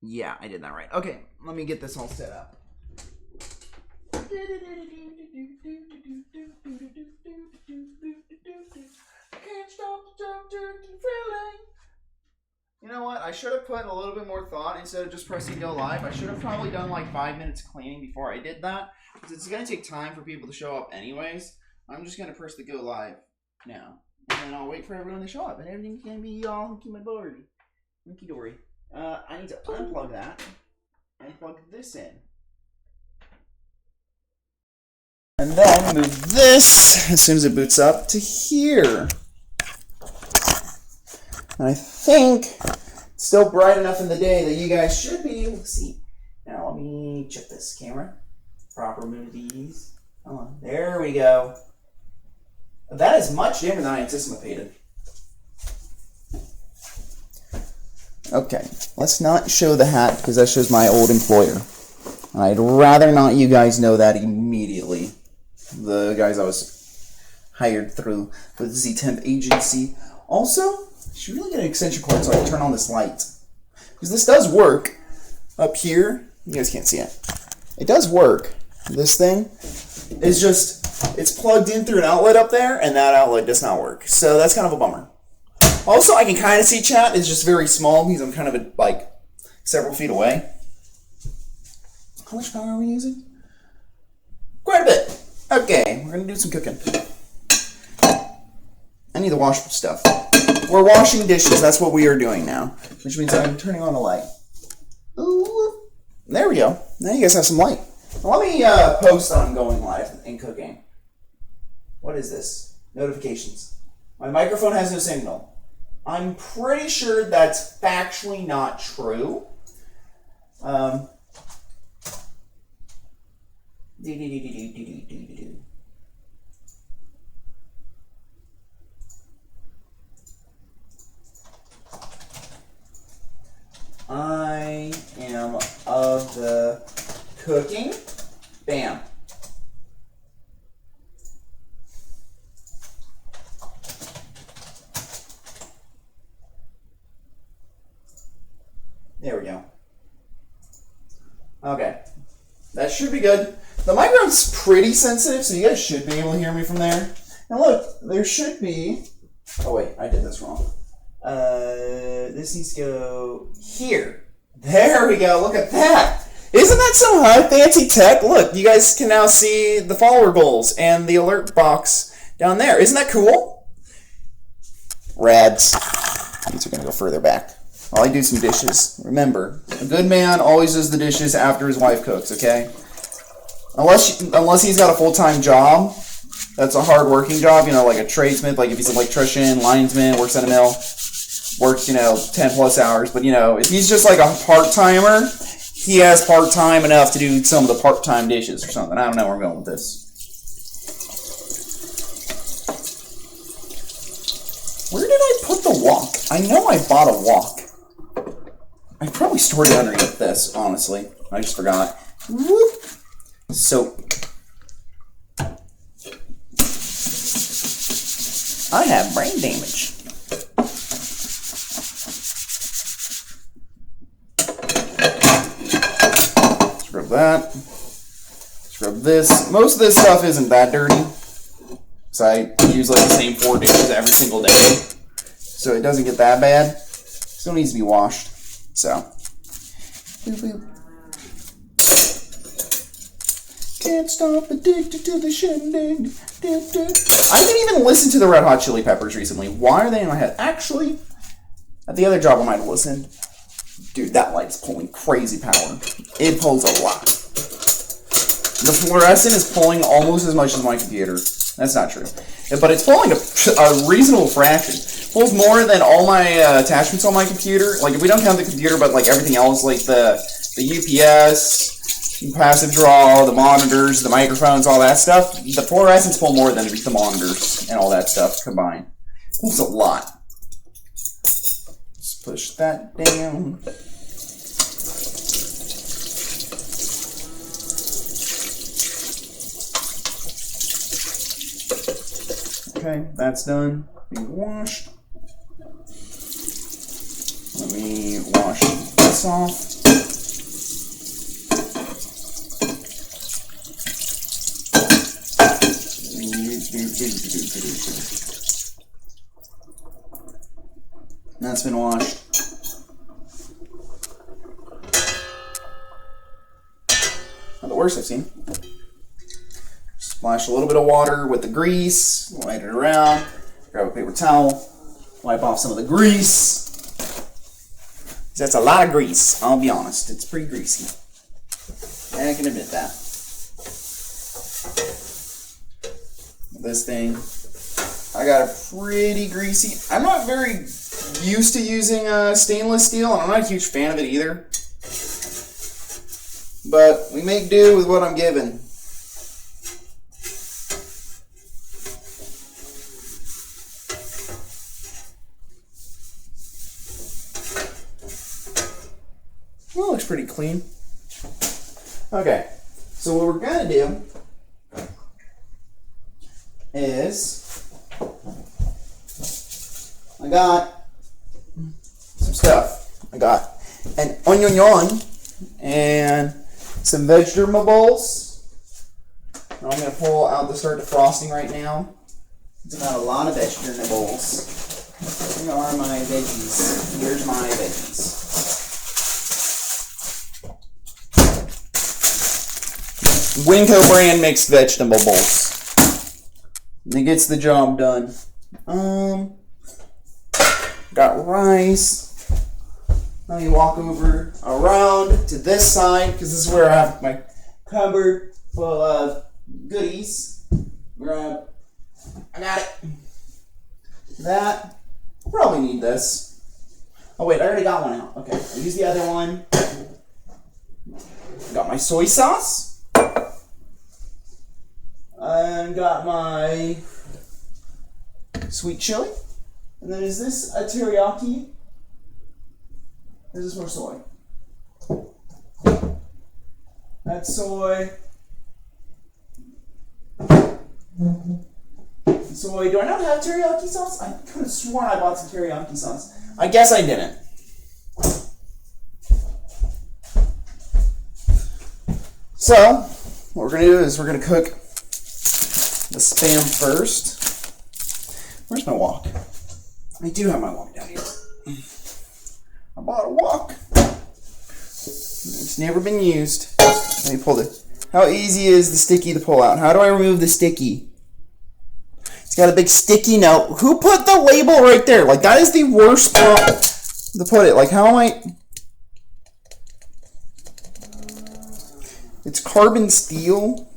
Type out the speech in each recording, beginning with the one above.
Yeah, I did that right. Okay, let me get this all set up. You know what? I should have put a little bit more thought instead of just pressing go live. I should have probably done like 5 minutes cleaning before I did that. Because it's going to take time for people to show up anyways. I'm just going to press the go live now. And then I'll wait for everyone to show up. And everything's going to be all hunky my dory. Hunky dory. I need to unplug that. And plug this in. And then move this, as soon as it boots up, to here. And I think it's still bright enough in the day that you guys should be able to see. Now let me check this camera. Proper movies. Oh, there we go. That is much dimmer than I anticipated. Okay, let's not show the hat because that shows my old employer. I'd rather not you guys know that immediately. The guys I was hired through with Z-Temp agency. Also, I should really get an extension cord so I can turn on this light. Because this does work up here. You guys can't see it. It does work. This thing is just, it's plugged in through an outlet up there, and that outlet does not work. So that's kind of a bummer. Also, I can kind of see chat. It's just very small because I'm kind of like several feet away. How much power are we using? Quite a bit. Okay, we're going to do some cooking. I need to wash stuff. We're washing dishes. That's what we are doing now. Which means I'm turning on the light. Ooh. There we go. Now you guys have some light. Now let me post on going live and cooking. What is this? Notifications. My microphone has no signal. I'm pretty sure that's factually not true. I am of the cooking. Bam. There we go. Okay. That should be good. The microphone's pretty sensitive, so you guys should be able to hear me from there. Now look, there should be... Oh wait, I did this wrong. This needs to go here. There we go, look at that! Isn't that so high fancy tech? Look, you guys can now see the follower goals and the alert box down there. Isn't that cool? Rads. These are going to go further back. While I do some dishes. Remember, a good man always does the dishes after his wife cooks, okay? Unless he's got a full-time job. That's a hard-working job, you know, like a tradesman, like if he's an electrician, linesman, works at a mill, works, 10-plus hours. But, if he's just like a part-timer, he has part-time enough to do some of the part-time dishes or something. I don't know where I'm going with this. Where did I put the wok? I know I bought a wok. I probably stored it underneath this, honestly. I just forgot. Whoop. So, I have brain damage. Scrub that. Scrub this. Most of this stuff isn't that dirty. So I use like the same 4 dishes every single day. So it doesn't get that bad. Still needs to be washed. So. Boop, boop. Can't stop addicted to the shindig. I didn't even listen to the Red Hot Chili Peppers recently. Why are they in my head? Actually, at the other job I might have listened. Dude, that light's pulling crazy power. It pulls a lot. The fluorescent is pulling almost as much as my computer. That's not true. But it's pulling a reasonable fraction. It pulls more than all my attachments on my computer. Like, if we don't count the computer, but like everything else, like the UPS, passive draw, the monitors, the microphones, all that stuff, the fluorescents pull more than the monitors and all that stuff combined. It pulls a lot. Let's push that down. Okay, that's done. Being washed. Let me wash this off. That's been washed. Not the worst I've seen. Splash a little bit of water with the grease, light it around, grab a paper towel, wipe off some of the grease. That's a lot of grease, I'll be honest. It's pretty greasy. I can admit that. This thing, I got a pretty greasy. I'm not very used to using stainless steel, and I'm not a huge fan of it either. But we make do with what I'm given. Well, looks pretty clean. Okay, so what we're gonna do is I got some stuff. I got an onion and some vegetables. I'm going to pull out the start of frosting right now. It's got a lot of vegetables. Here are my veggies. Here's my veggies. Winco brand mixed vegetable bowls. It gets the job done. Got rice. Let me walk over around to this side because this is where I have my cupboard full of goodies. Grab. I got it. That. I'll probably need this. Oh wait, I already got one out. Okay, I'll use the other one. Got my soy sauce. And got my sweet chili. And then is this a teriyaki? Or is this more soy? That's soy. Soy. Do I not have teriyaki sauce? I could have sworn I bought some teriyaki sauce. I guess I didn't. So, what we're going to do is we're going to cook the Spam first. Where's my wok? I do have my wok down here. I bought a wok. It's never been used. Let me pull it. How easy is the sticky to pull out? How do I remove the sticky? It's got a big sticky note. Who put the label right there? Like, that is the worst spot to put it. Like, how am I... It's carbon steel.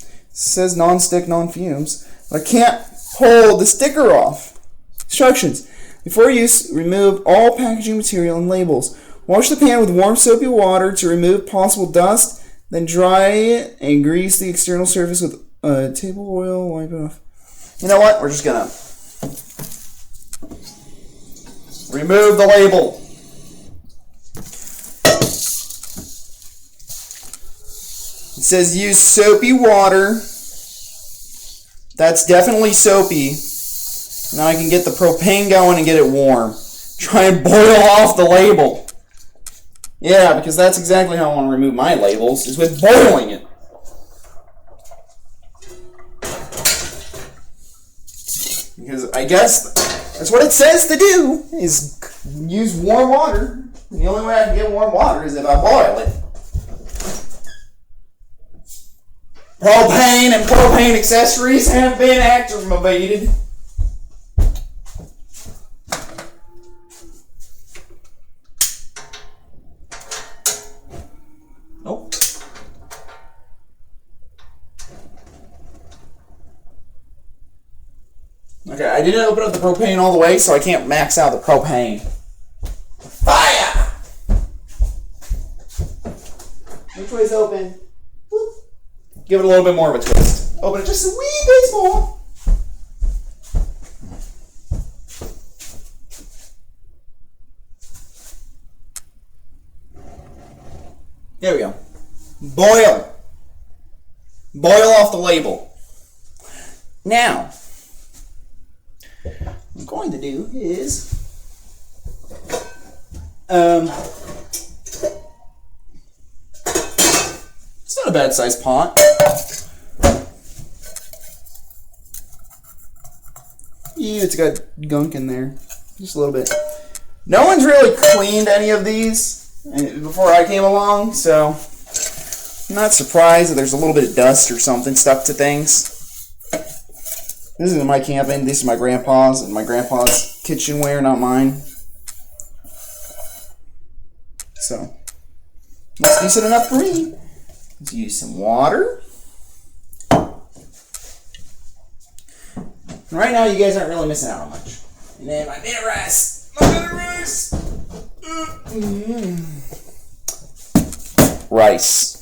It says non-stick, non-fumes. But I can't pull the sticker off. Instructions. Before use, remove all packaging material and labels. Wash the pan with warm soapy water to remove possible dust. Then dry it and grease the external surface with table oil. Wipe it off. You know what? We're just going to remove the label. It says use soapy water. That's definitely soapy. Now I can get the propane going and get it warm. Try and boil off the label. Yeah, because that's exactly how I want to remove my labels, is with boiling it. Because I guess that's what it says to do, is use warm water. And the only way I can get warm water is if I boil it. Propane and propane accessories have been activated. Nope. Okay, I didn't open up the propane all the way, so I can't max out the propane. Fire! Which way's open? Whoop. Give it a little bit more of a twist. Open it just a wee bit more. There we go. Boil. Boil off the label. Now, what I'm going to do is It's not a bad sized pot. Ew, it's got gunk in there. Just a little bit. No one's really cleaned any of these before I came along, so I'm not surprised that there's a little bit of dust or something stuck to things. This is my camping. This is my grandpa's and my grandpa's kitchenware, not mine. So, that's decent enough for me. Let's use some water. And right now, you guys aren't really missing out on much. And then my minute rice. Rice.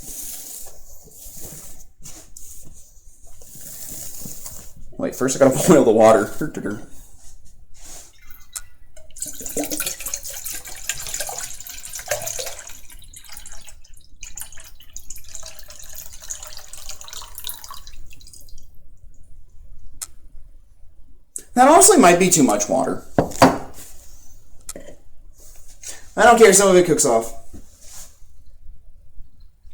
Wait, first I gotta boil the water. That honestly might be too much water. I don't care, some of it cooks off.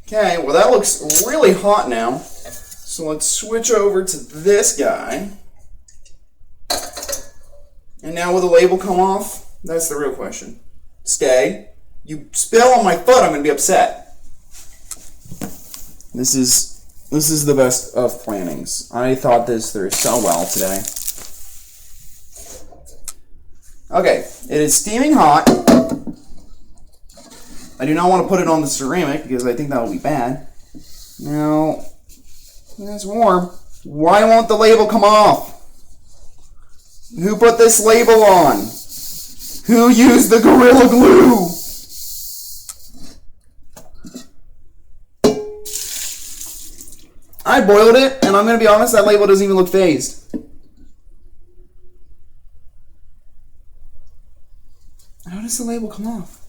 Okay, well that looks really hot now. So let's switch over to this guy. And now will the label come off? That's the real question. Stay. You spill on my foot, I'm going to be upset. This is the best of plannings. I thought this through so well today. Okay, it is steaming hot. I do not want to put it on the ceramic because I think that will be bad. Now, it's warm. Why won't the label come off? Who put this label on? Who used the Gorilla Glue? I boiled it, and I'm going to be honest, that label doesn't even look phased. How does the label come off?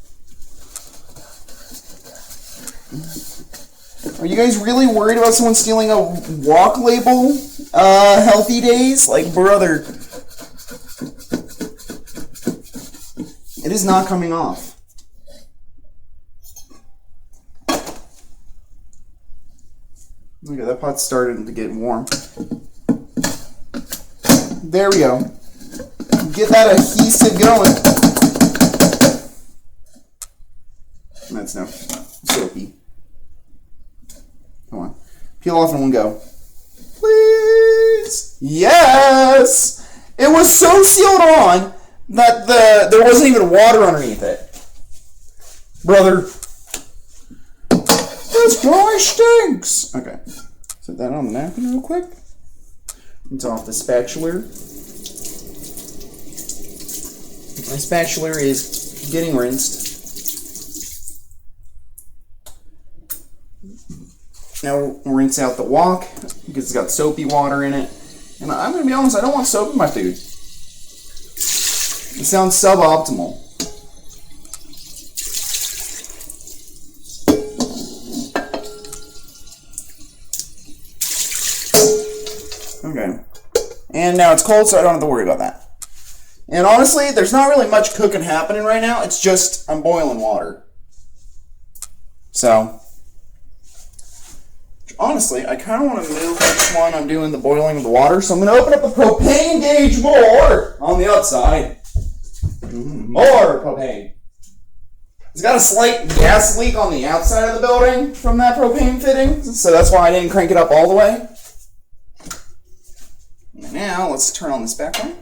Are you guys really worried about someone stealing a walk label? Healthy Days? Like, brother. It is not coming off. Look at that pot's starting to get warm. There we go. Get that adhesive going. That's no soapy. Come on. Peel off in one go. Please. Yes! It was so sealed on that there wasn't even water underneath it. Brother. This dry stinks. Okay. Set that on the napkin real quick. Rinse off the spatula. My spatula is getting rinsed. Now rinse out the wok because it's got soapy water in it. And I'm going to be honest, I don't want soap in my food. It sounds suboptimal. Okay. And now it's cold, so I don't have to worry about that. And honestly, there's not really much cooking happening right now. It's just I'm boiling water. So, honestly, I kind of want to move which one I'm doing the boiling of the water. So I'm going to open up the propane gauge more on the outside. More propane. It's got a slight gas leak on the outside of the building from that propane fitting. So that's why I didn't crank it up all the way. Now, let's turn on this back one.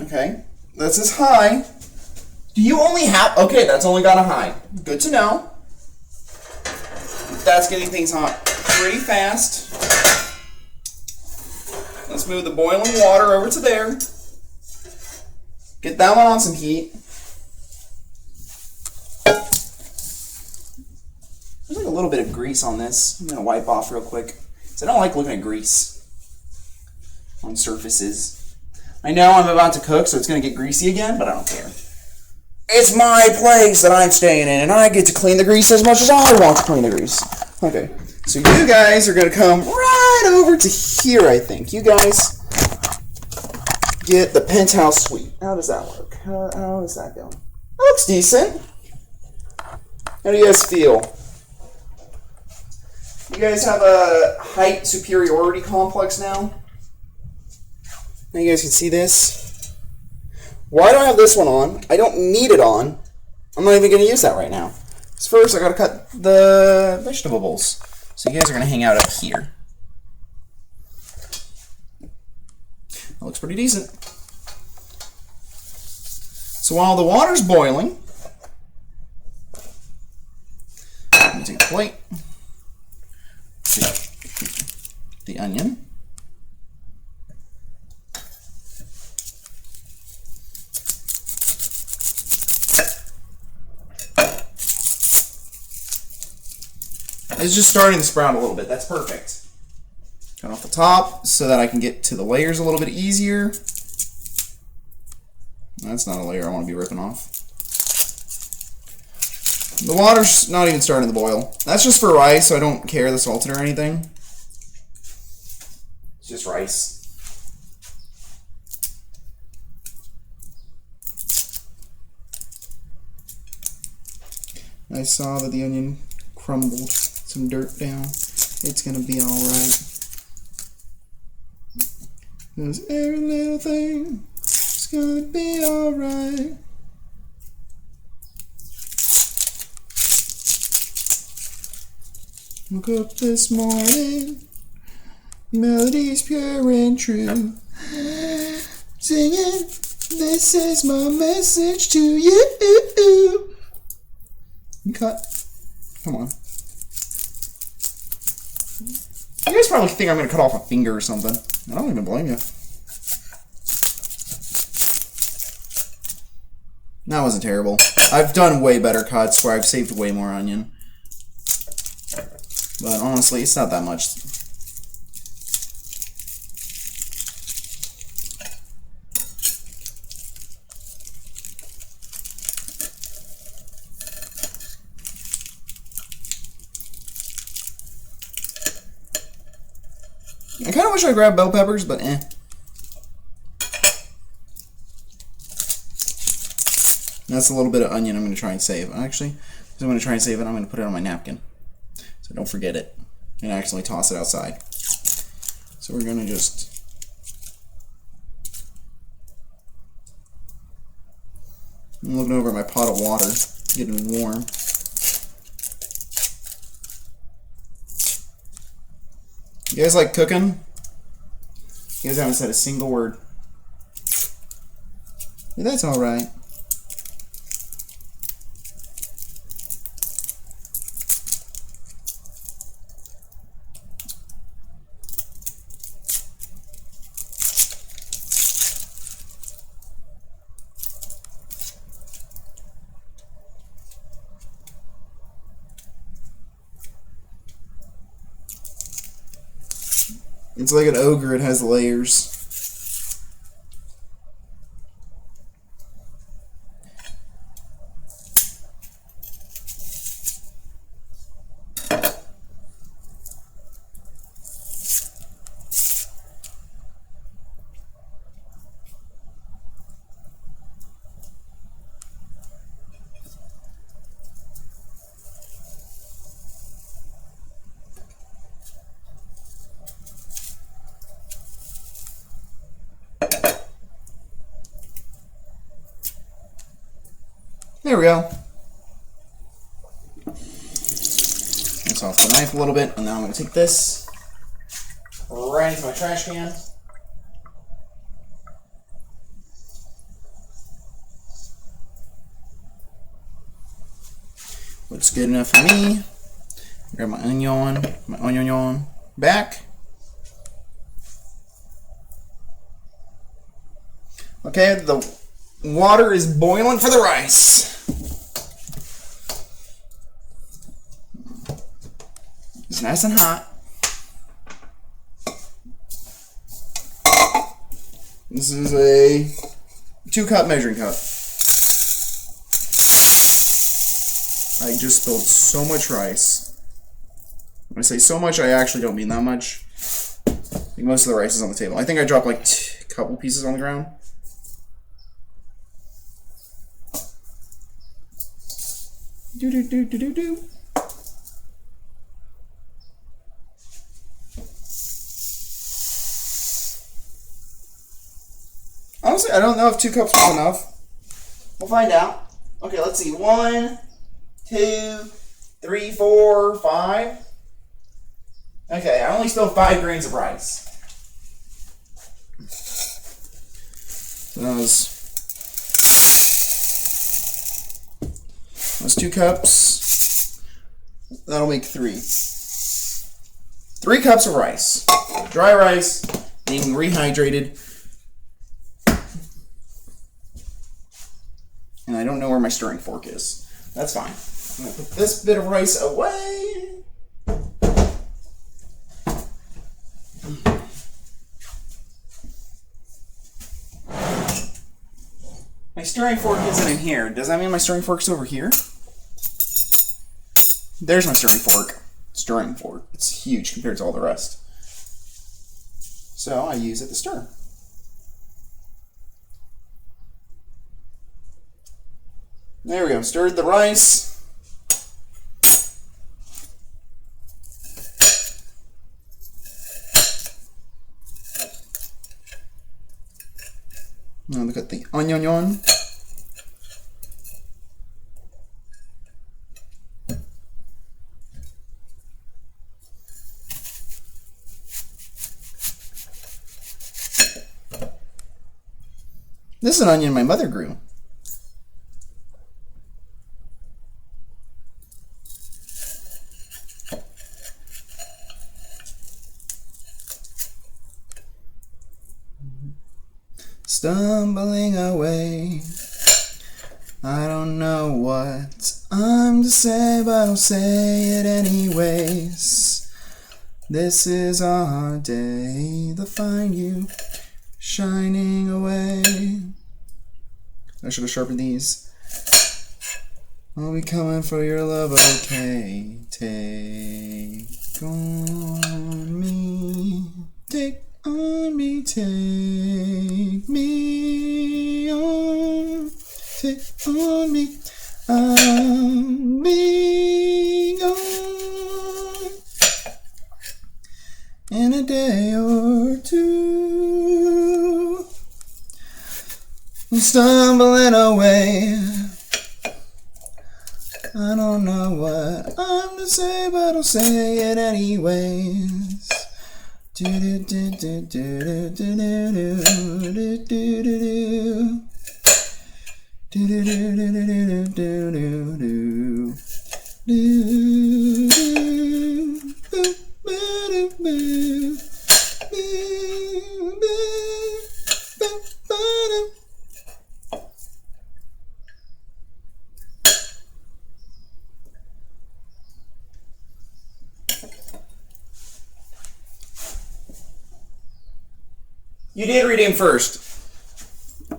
Okay, this is high. Do you only have... Okay, that's only got a high. Good to know. That's getting things hot pretty fast. Let's move the boiling water over to there. Get that one on some heat. There's like a little bit of grease on this. I'm going to wipe off real quick. So I don't like looking at grease on surfaces. I know I'm about to cook, so it's going to get greasy again, but I don't care. It's my place that I'm staying in, and I get to clean the grease as much as I want to clean the grease. Okay, so you guys are going to come right over to here, I think. You guys get the penthouse suite. How does that work? How is that going? That looks decent. How do you guys feel? You guys have a height superiority complex now? Now you guys can see this. Why do I have this one on? I don't need it on. I'm not even going to use that right now. So first I got to cut the vegetable bowls. So you guys are going to hang out up here. That looks pretty decent. So while the water's boiling, I'm going to take a plate, the onion, it's just starting to sprout a little bit. That's perfect. Cut off the top so that I can get to the layers a little bit easier. That's not a layer I want to be ripping off. The water's not even starting to boil. That's just for rice, so I don't care the salted or anything. It's just rice. I saw that the onion crumbled some dirt down. It's gonna be alright. Cause every little thing is gonna be alright. Woke up this morning, melodies pure and true, singing, this is my message to you. Cut. Come on. You guys probably think I'm going to cut off a finger or something. I don't even blame you. That wasn't terrible. I've done way better cuts where I've saved way more onion. But honestly, it's not that much. I kind of wish I grabbed bell peppers, but eh. That's a little bit of onion I'm going to try and save. Actually, I'm going to try and save it. I'm going to put it on my napkin, so don't forget it and accidentally toss it outside. So we're going to just I'm looking over at my pot of water, getting warm. You guys like cooking? You guys haven't said a single word. Yeah, that's alright. It's like an ogre, it has layers. There we go. Rinse off the knife a little bit, and now I'm going to take this right into my trash can. Looks good enough for me. Grab my onion back. Okay, the water is boiling for the rice. It's nice and hot. This is a 2-cup measuring cup. I just spilled so much rice. When I say so much, I actually don't mean that much. I think most of the rice is on the table. I think I dropped like a couple pieces on the ground. Do do do do do do. Honestly, I don't know if 2 cups was enough. We'll find out. Okay, let's see. 1, 2, 3, 4, 5. Okay, I only spilled 5 grains of rice. So that's 2 cups. That'll make 3. 3 cups of rice. Dry rice, being rehydrated. And I don't know where my stirring fork is. That's fine. I'm going to put this bit of rice away. My stirring fork isn't in here. Does that mean my stirring fork's over here? There's my stirring fork. Stirring fork. It's huge compared to all the rest. So I use it to stir. There we go. Stirred the rice. Now look at the onion. This is an onion my mother grew. Stumbling away, I don't know what I'm to say, but I'll say it anyways. This is our day to find you shining away. I should have sharpened these. I'll be coming for your love, okay? Take on me, take on me, take me on, take on me, I'll be gone in a day or two. I'm stumbling away, I don't know what I'm to say, but I'll say it anyways. Do do do do do do do do do do do do You did read him first.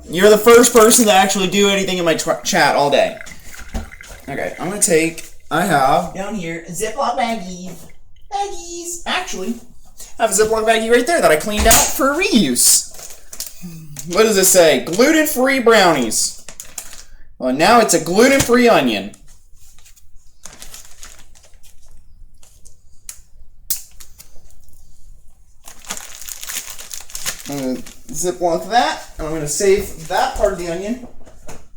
You're the first person to actually do anything in my chat all day. Okay, I'm going to take, I have down here Ziploc baggies. Actually, I have a Ziploc baggie right there that I cleaned out for reuse. What does it say? Gluten-free brownies. Well, now it's a gluten-free onion. I'm going to Ziploc that, and I'm going to save that part of the onion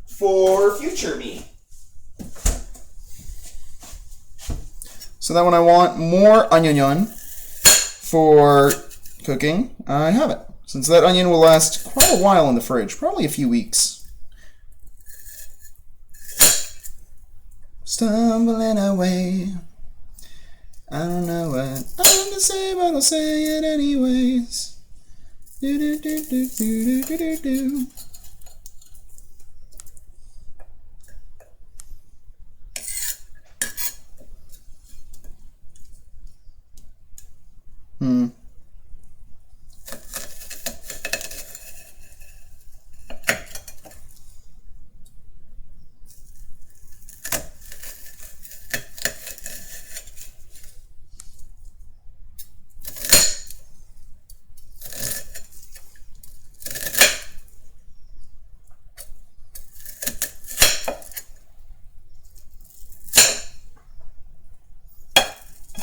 for future me. So that when I want more onion for cooking, I have it. Since that onion will last quite a while in the fridge, probably a few weeks. Stumbling away, I don't know what I'm to say, but I'll say it anyways. Do do do do do do do do.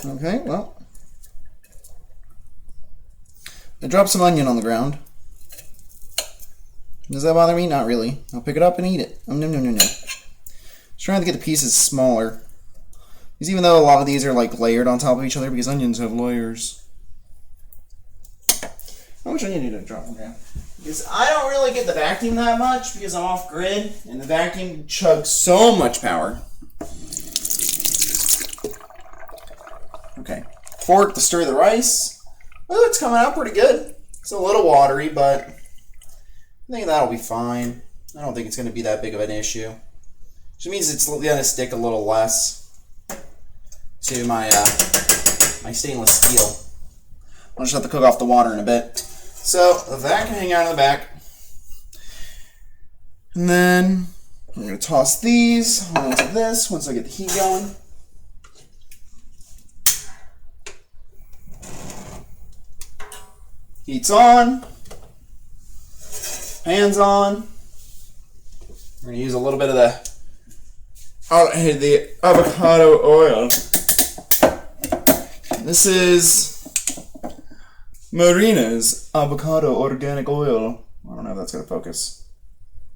Okay, well. I dropped some onion on the ground. Does that bother me? Not really. I'll pick it up and eat it. Oh, no. Just trying to get the pieces smaller. Because even though a lot of these are like layered on top of each other, because onions have layers. How much onion did I drop on there? Because I don't really get the vacuum that much because I'm off grid, and the vacuum chugs so much power. Okay, fork to stir the rice. Oh, it's coming out pretty good. It's a little watery, but I think that'll be fine. I don't think it's going to be that big of an issue. Which means it's going to stick a little less to my my stainless steel. I'll just have to cook off the water in a bit. So that can hang out in the back. And then I'm going to toss these onto this once I get the heat going. Heat's on. Pan's on. We're going to use a little bit of the avocado oil. This is Marina's avocado organic oil. I don't know if that's going to focus.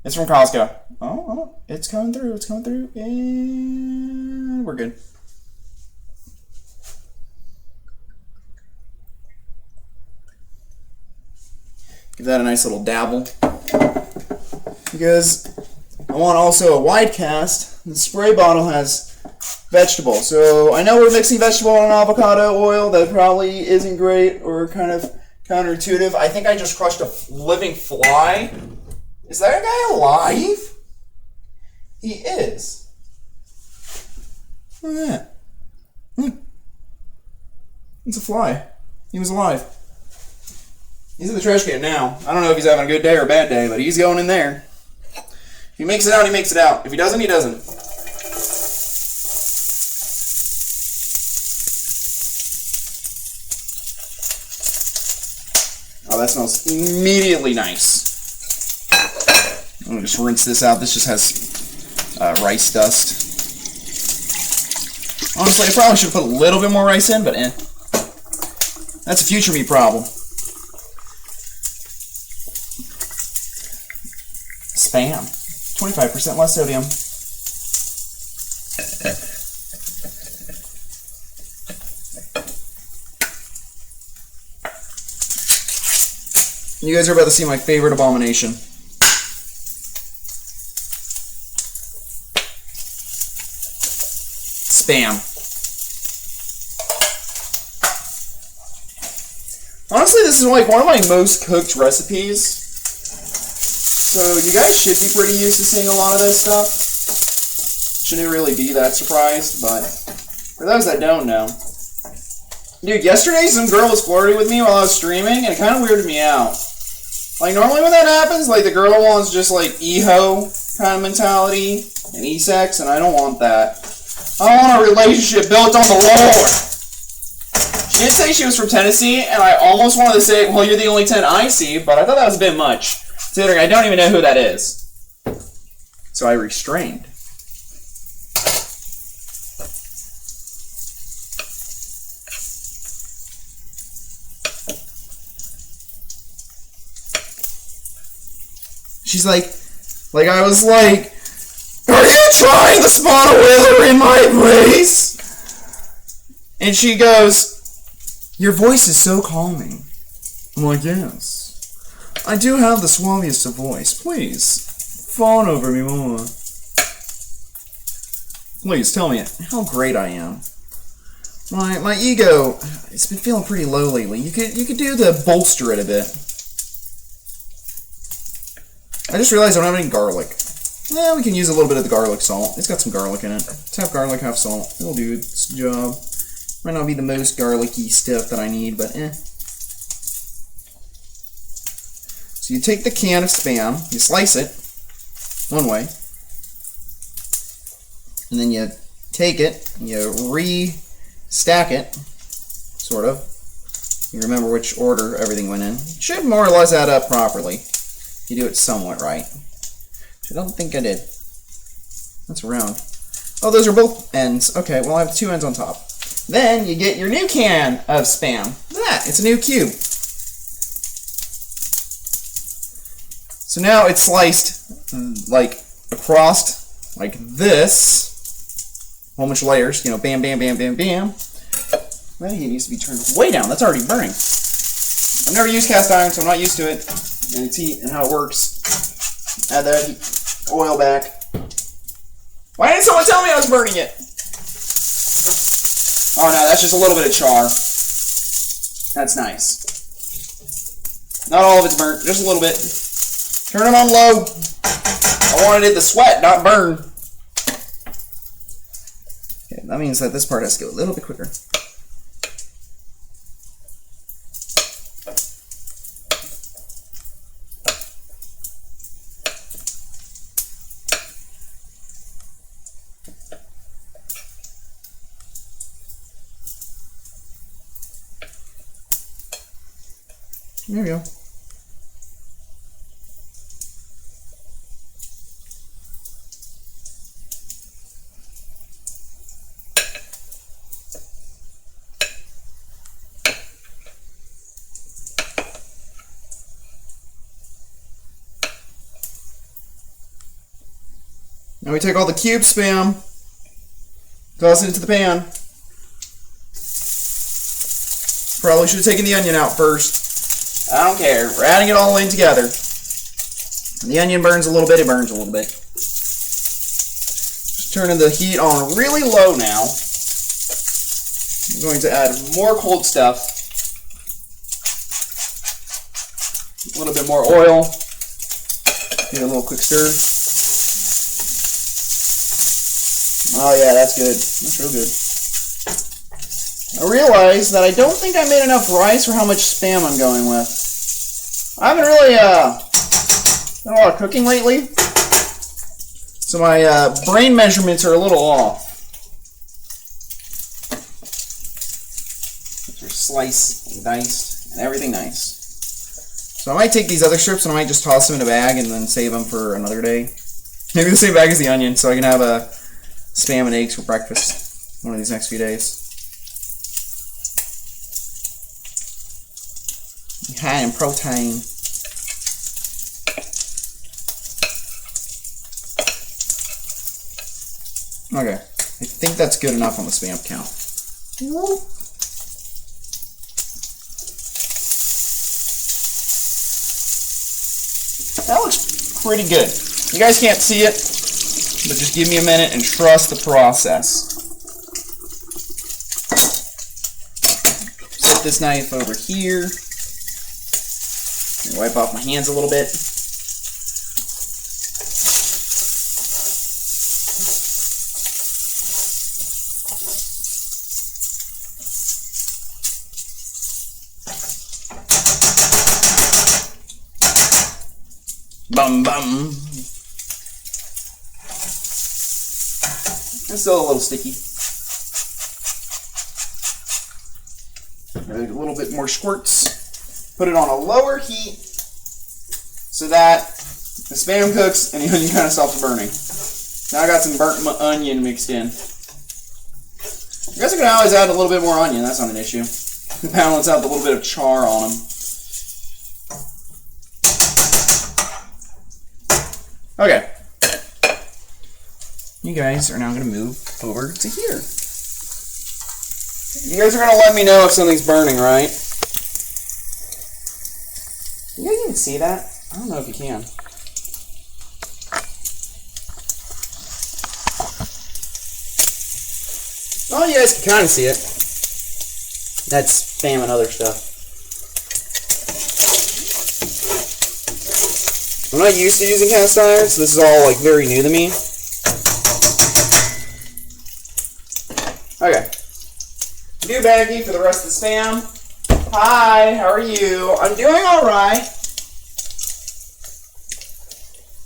It's from Costco. Oh, it's coming through. It's coming through. And we're good. Give that a nice little dabble. Because I want also a wide cast. The spray bottle has vegetable. So I know we're mixing vegetable and avocado oil. That probably isn't great or kind of counterintuitive. I think I just crushed a living fly. Is that guy alive? He is. Look at that. Look. It's a fly. He was alive. He's in the trash can now. I don't know if he's having a good day or a bad day, but he's going in there. If he makes it out, he makes it out. If he doesn't, he doesn't. Oh, that smells immediately nice. I'm going to just rinse this out. This just has rice dust. Honestly, I probably should have put a little bit more rice in, but that's a future me problem. Spam. 25% less sodium. You guys are about to see my favorite abomination. Spam. Honestly, this is like one of my most cooked recipes. So you guys should be pretty used to seeing a lot of this stuff. Shouldn't really be that surprised, but for those that don't know. Dude, yesterday some girl was flirting with me while I was streaming, and it kind of weirded me out. Like, normally when that happens, like, the girl wants just, like, EHO kind of mentality and E-sex, and I don't want that. I want a relationship built on the Lord. She did say she was from Tennessee, and I almost wanted to say, well, you're the only 10 I see, but I thought that was a bit much. Considering I don't even know who that is. So I restrained. She's like I was like, are you trying to spawn a wither in my place? And she goes, your voice is so calming. I'm like, yes. I do have the suaviest of voice. Please, fawn over me more. Please, tell me how great I am. My ego, it's been feeling pretty low lately. You could do to bolster it a bit. I just realized I don't have any garlic. Yeah, we can use a little bit of the garlic salt. It's got some garlic in it. It's half garlic, half salt. It'll do its job. Might not be the most garlicky stuff that I need, but So you take the can of Spam, you slice it one way, and then you take it, you re-stack it, sort of. You remember which order everything went in. It should more or less add up properly. You do it somewhat right. Which I don't think I did. That's round. Oh, those are both ends. Okay, well I have two ends on top. then you get your new can of Spam. Look at that, it's a new cube. So now it's sliced like across like this. A whole bunch of layers, you know, bam, bam, bam, bam, bam. That heat needs to be turned way down. That's already burning. I've never used cast iron, so I'm not used to it. And its heat and how it works. Add that oil back. Why didn't someone tell me I was burning it? Oh no, that's just a little bit of char. That's nice. Not all of it's burnt, just a little bit. Turn it on low. I wanted it to sweat, not burn. Okay, that means that this part has to go a little bit quicker. There we go. Now we take all the cube Spam, toss it into the pan. Probably should have taken the onion out first. I don't care. We're adding it all in together. When the onion burns a little bit, it burns a little bit. Just turning the heat on really low now. I'm going to add more cold stuff. A little bit more oil. Give it a little quick stir. Oh yeah, that's good. That's real good. I realized that I don't think I made enough rice for how much Spam I'm going with. I haven't really done a lot of cooking lately, so my brain measurements are a little off. They're sliced and diced and everything nice. So I might take these other strips and I might just toss them in a bag and then save them for another day. Maybe the same bag as the onion, so I can have a Spam and eggs for breakfast one of these next few days. High in protein. Okay, I think that's good enough on the Spam count. That looks pretty good. You guys can't see it, but just give me a minute and trust the process. Set this knife over here. Wipe off my hands a little bit. Bum bum. It's still a little sticky. A little bit more squirts. Put it on a lower heat so that the Spam cooks and the onion kind of stops burning. Now I got some burnt onion mixed in. You guys can always add a little bit more onion, that's not an issue. Balance out the little bit of char on them. Okay. You guys are now going to move over to here. You guys are going to let me know if something's burning, right? You guys even see that? I don't know if you can. Oh, you guys can kind of see it. That's Spam and other stuff. I'm not used to using cast iron, so this is all like very new to me. Okay. New baggie for the rest of the Spam. Hi, how are you? I'm doing alright.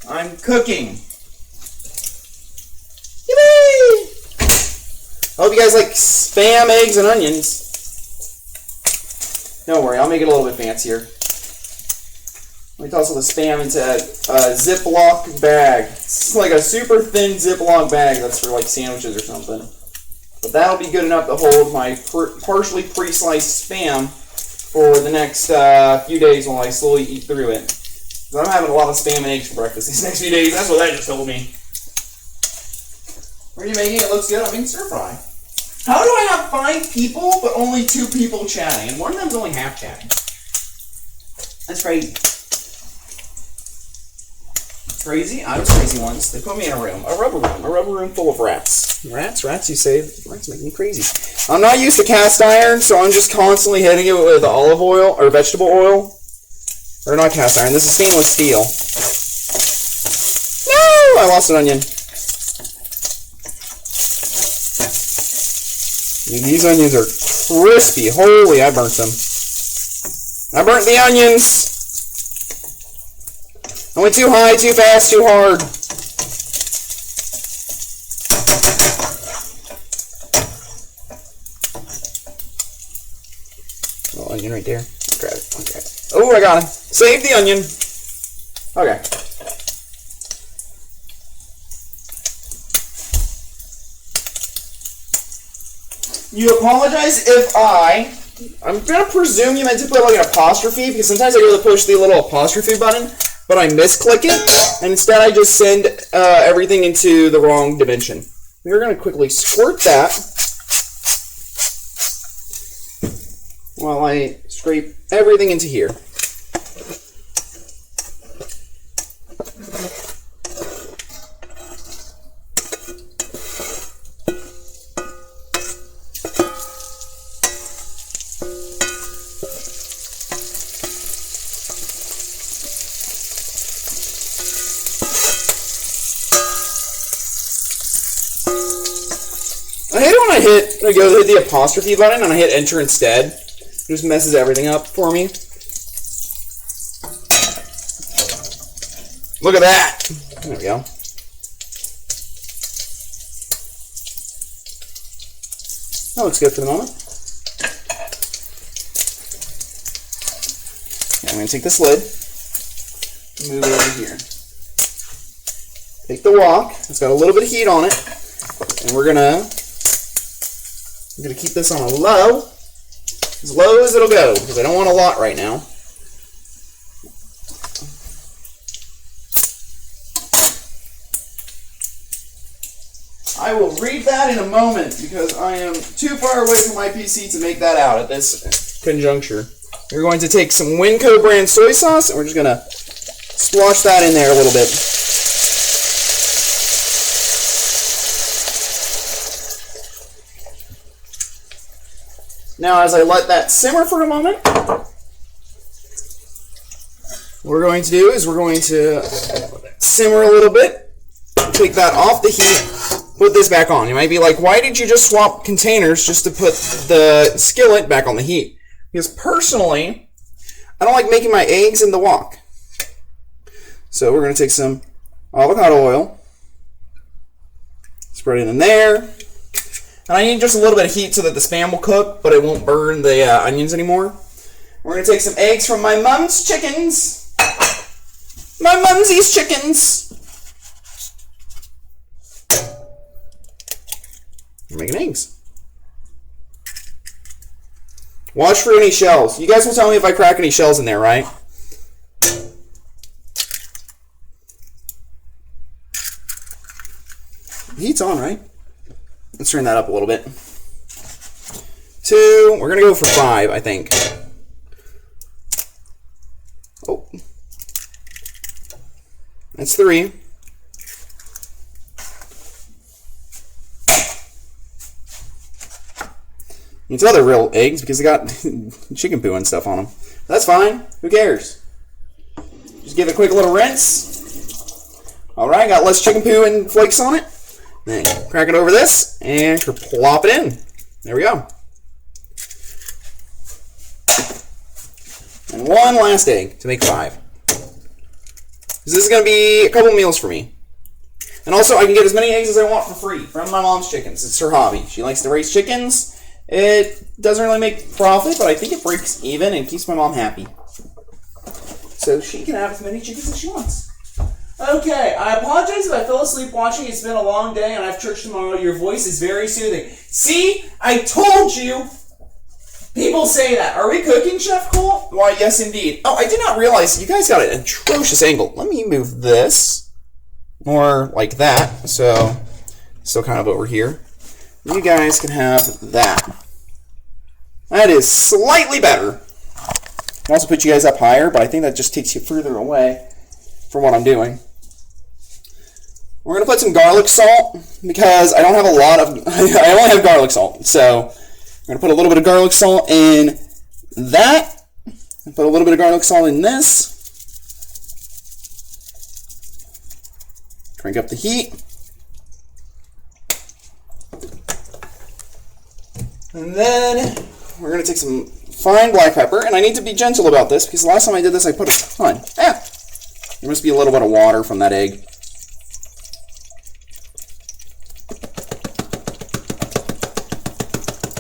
I'm cooking. Yippee! I hope you guys like Spam, eggs, and onions. Don't worry, I'll make it a little bit fancier. Let me toss all the Spam into a Ziploc bag. It's like a super thin Ziploc bag that's for like sandwiches or something. But that'll be good enough to hold my partially pre-sliced Spam for the next few days while I slowly eat through it. I'm having a lot of Spam and eggs for breakfast these next few days. That's what that just told me. Are you making it looks good? I'm making stir fry. How do I have 5 people but only 2 people chatting? And one of them's only half chatting. That's crazy. Crazy? I was crazy once. They put me in a room. A rubber room full of rats. Rats, you say? Rats make me crazy. I'm not used to cast iron, so I'm just constantly hitting it with olive oil, or vegetable oil. Or not cast iron, this is stainless steel. No! I lost an onion. These onions are crispy. Holy, I burnt them. I burnt the onions! I went too high, too fast, too hard. Little onion right there. Grab it. Okay. Oh, I got him. Save the onion. Okay. You apologize if I'm going to presume you meant to put like an apostrophe, because sometimes I go to push the little apostrophe button, but I misclick it, and instead I just send everything into the wrong dimension. We're going to quickly squirt that while I scrape everything into here. I go hit the apostrophe button and I hit enter instead. It just messes everything up for me. Look at that. There we go. That looks good for the moment. Okay, I'm going to take this lid, move it over here. Take the wok. It's got a little bit of heat on it, and we're going to keep this on a low, as low as it'll go, because I don't want a lot right now. I will read that in a moment, because I am too far away from my PC to make that out at this conjuncture. We're going to take some Winco brand soy sauce, and we're just going to splash that in there a little bit. Now, as I let that simmer for a moment, what we're going to do is we're going to simmer a little bit, take that off the heat, put this back on. You might be like, why did you just swap containers just to put the skillet back on the heat? Because personally, I don't like making my eggs in the wok. So we're going to take some avocado oil, spread it in there. And I need just a little bit of heat so that the Spam will cook, but it won't burn the onions anymore. We're going to take some eggs from my mom's chickens. My mumsy's chickens. We're making eggs. Watch for any shells. You guys will tell me if I crack any shells in there, right? The heat's on, right? Let's turn that up a little bit. 2. We're going to go for 5, I think. Oh. That's 3. It's other real eggs because they got chicken poo and stuff on them. That's fine. Who cares? Just give it a quick little rinse. Alright, got less chicken poo and flakes on it. Then crack it over this and plop it in. There we go. And one last egg to make 5. This is going to be a couple meals for me. And also, I can get as many eggs as I want for free from my mom's chickens. It's her hobby. She likes to raise chickens. It doesn't really make profit, but I think it breaks even and keeps my mom happy. So she can have as many chickens as she wants. Okay, I apologize if I fell asleep watching. It's been a long day and I have church tomorrow. Your voice is very soothing. See? I told you! People say that. Are we cooking, Chef Cole? Why, yes, indeed. Oh, I did not realize you guys got an atrocious angle. Let me move this more like that. So, still kind of over here. You guys can have that. That is slightly better. I can also put you guys up higher, but I think that just takes you further away from what I'm doing. We're going to put some garlic salt because I don't have a lot of, I only have garlic salt. So I'm going to put a little bit of garlic salt in that. And put a little bit of garlic salt in this. Crank up the heat. And then we're going to take some fine black pepper. And I need to be gentle about this because the last time I did this I put a ton. There must be a little bit of water from that egg.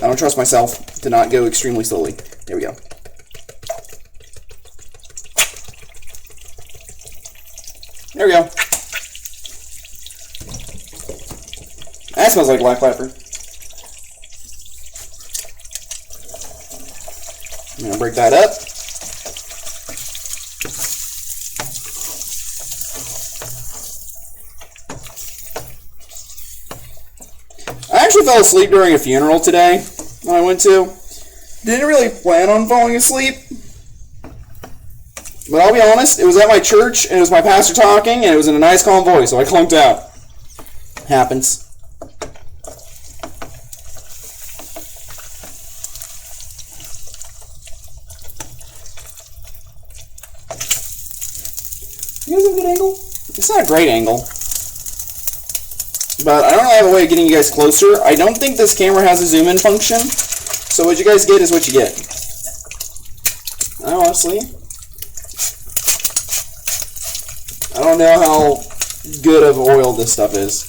I don't trust myself to not go extremely slowly. There we go. There we go. That smells like black pepper. I'm going to break that up. I actually fell asleep during a funeral today that I went to. Didn't really plan on falling asleep. But I'll be honest, it was at my church, and it was my pastor talking, and it was in a nice calm voice, so I clunked out. Happens. You guys have a good angle? It's not a great angle. But I don't really have a way of getting you guys closer. I don't think this camera has a zoom-in function. So what you guys get is what you get. Honestly, I don't know how good of oil this stuff is.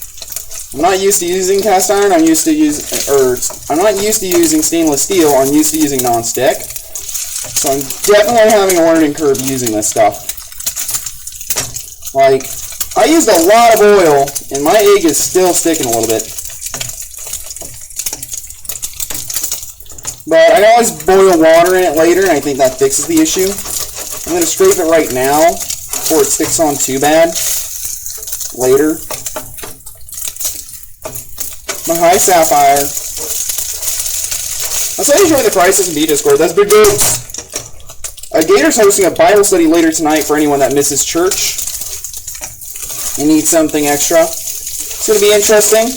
I'm not used to using cast iron. I'm not used to using stainless steel. I'm used to using non-stick. So I'm definitely having a learning curve using this stuff. Like, I used a lot of oil, and my egg is still sticking a little bit. But I always boil water in it later, and I think that fixes the issue. I'm going to scrape it right now before it sticks on too bad later. My high sapphire. I'll say enjoy the Crisis and B Discord. That's Big Boobs. Gator's hosting a Bible study later tonight for anyone that misses church and need something extra. It's going to be interesting.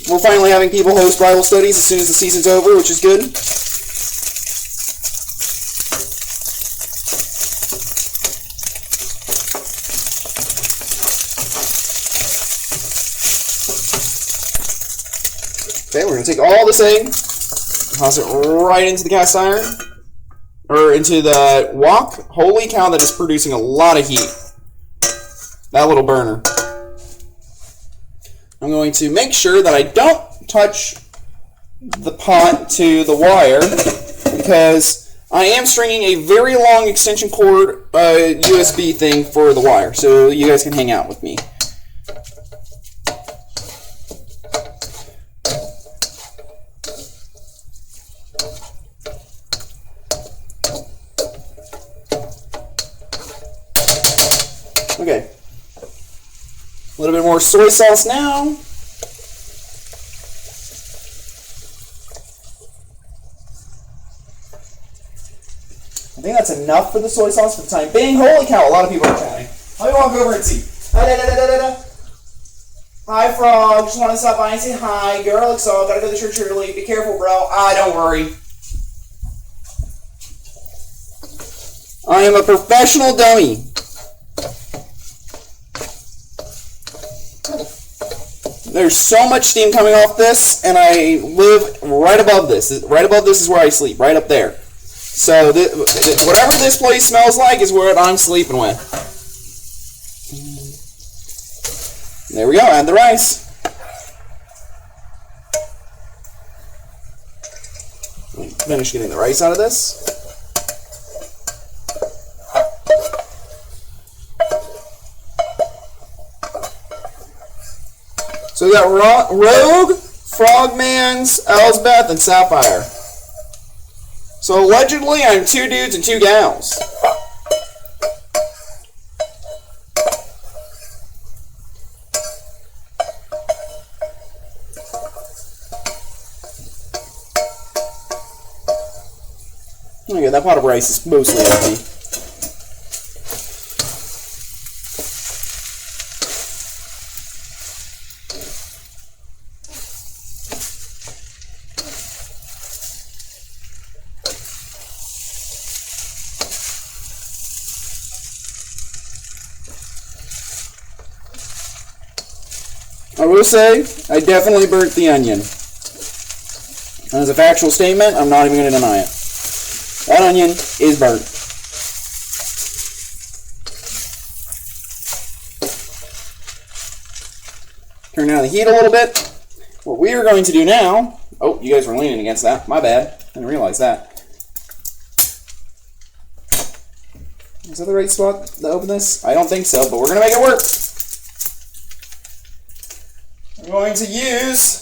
We're finally having people host Bible studies as soon as the season's over, which is good. Okay, we're going to take all this egg, toss it right into the cast iron, or into the wok. Holy cow, that is producing a lot of heat. That little burner. I'm going to make sure that I don't touch the pot to the wire because I am stringing a very long extension cord USB thing for the wire, so you guys can hang out with me. Okay. A little bit more soy sauce now. I think that's enough for the soy sauce for the time being. Holy cow, a lot of people are chatting. Let me walk over and see. Hi, Frog. Just want to stop by and say hi. Garlic salt. Gotta go to church early. Be careful, bro. Don't worry. I am a professional dummy. There's so much steam coming off this, and I live right above this. Right above this is where I sleep, right up there. So whatever this place smells like is what I'm sleeping with. There we go, add the rice. Finish getting the rice out of this. So we got Rogue, Frogman's, Elsbeth, and Sapphire. So allegedly, I'm 2 dudes and 2 gals. Okay, that pot of rice is mostly empty. I will say, I definitely burnt the onion. And as a factual statement, I'm not even going to deny it. That onion is burnt. Turn down the heat a little bit. What we are going to do now... Oh, you guys were leaning against that. My bad. Didn't realize that. Is that the right spot to open this? I don't think so, but we're going to make it work. I'm going to use...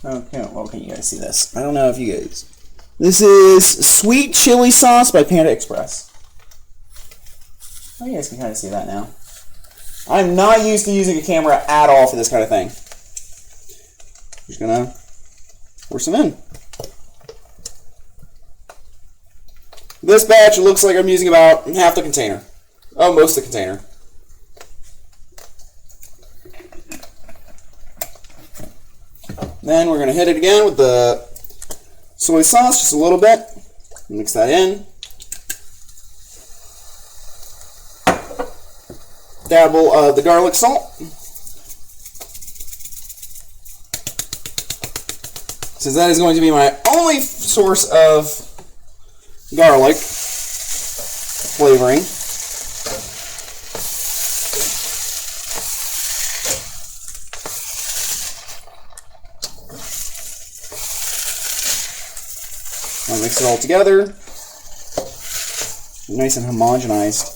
Okay, well, can you guys see this? I don't know if you guys... This is Sweet Chili Sauce by Panda Express. Oh, you guys can kind of see that now. I'm not used to using a camera at all for this kind of thing. Just gonna pour some in. This batch, it looks like I'm using about half the container. Oh, most of the container. Then we're going to hit it again with the soy sauce, just a little bit. Mix that in. Dabble of the garlic salt. Since that is going to be my only source of garlic flavoring. I'll mix it all together. Nice and homogenized.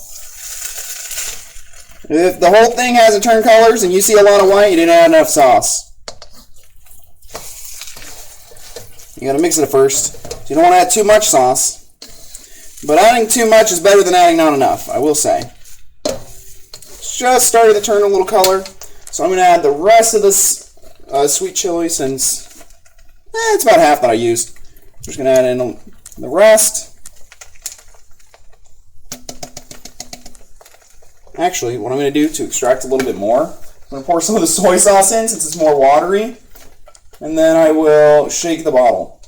If the whole thing hasn't turned colors and you see a lot of white, you didn't add enough sauce. You gotta mix it at first. You don't want to add too much sauce. But adding too much is better than adding not enough, I will say. It's just started to turn a little color. So I'm going to add the rest of this sweet chili since it's about half that I used. I'm just going to add in the rest. Actually, what I'm going to do to extract a little bit more, I'm going to pour some of the soy sauce in since it's more watery. And then I will shake the bottle.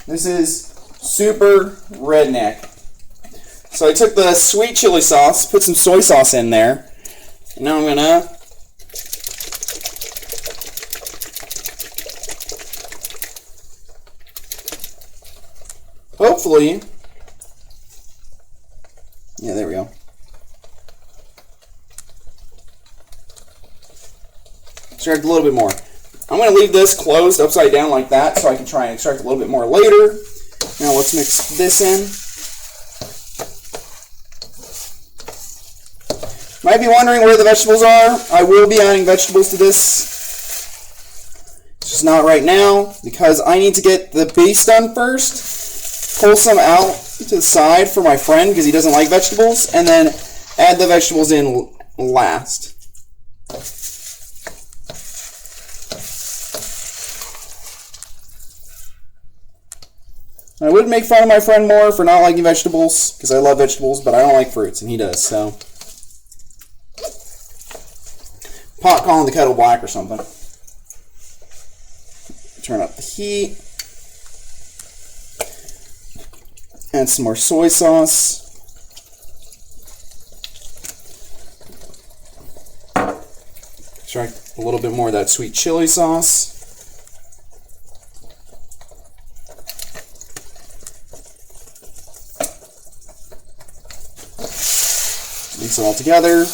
This is super redneck. So I took the sweet chili sauce, put some soy sauce in there, and now I'm gonna hopefully, yeah, there we go. Extract a little bit more. I'm going to leave this closed upside down like that so I can try and extract a little bit more later. Now let's mix this in. Might be wondering where the vegetables are. I will be adding vegetables to this. It's just not right now because I need to get the base done first. Pull some out to the side for my friend because he doesn't like vegetables. And then add the vegetables in last. I would make fun of my friend more for not liking vegetables, because I love vegetables, but I don't like fruits, and he does, so. Pot calling the kettle black or something. Turn up the heat. Add some more soy sauce. Extract a little bit more of that sweet chili sauce. Mix it all together.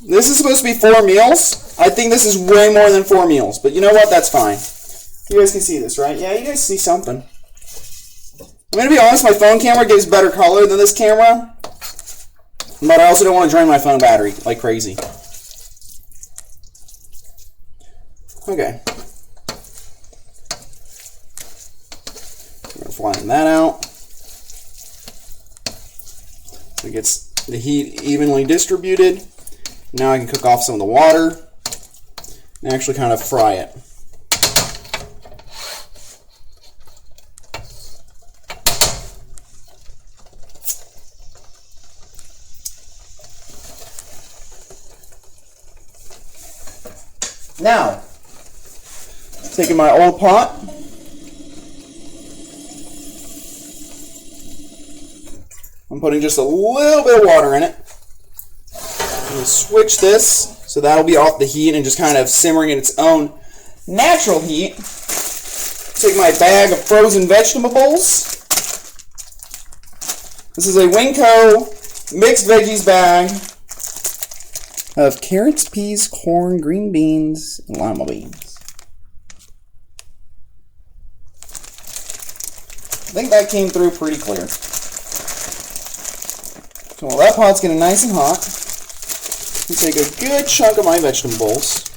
This is supposed to be 4 meals. I think this is way more than 4 meals, but you know what? That's fine. You guys can see this, right? Yeah, you guys see something. I'm going to be honest, my phone camera gives better color than this camera, but I also don't want to drain my phone battery like crazy. Okay. I'm going to flatten that out. So it gets the heat evenly distributed. Now I can cook off some of the water and actually kind of fry it. Now, taking my old pot, I'm putting just a little bit of water in it. I'm going to switch this so that'll be off the heat and just kind of simmering in its own natural heat. Take my bag of frozen vegetables. This is a Winco mixed veggies bag of carrots, peas, corn, green beans, and lima beans. I think that came through pretty clear. So while that pot's getting nice and hot, I'm going to take a good chunk of my vegetables.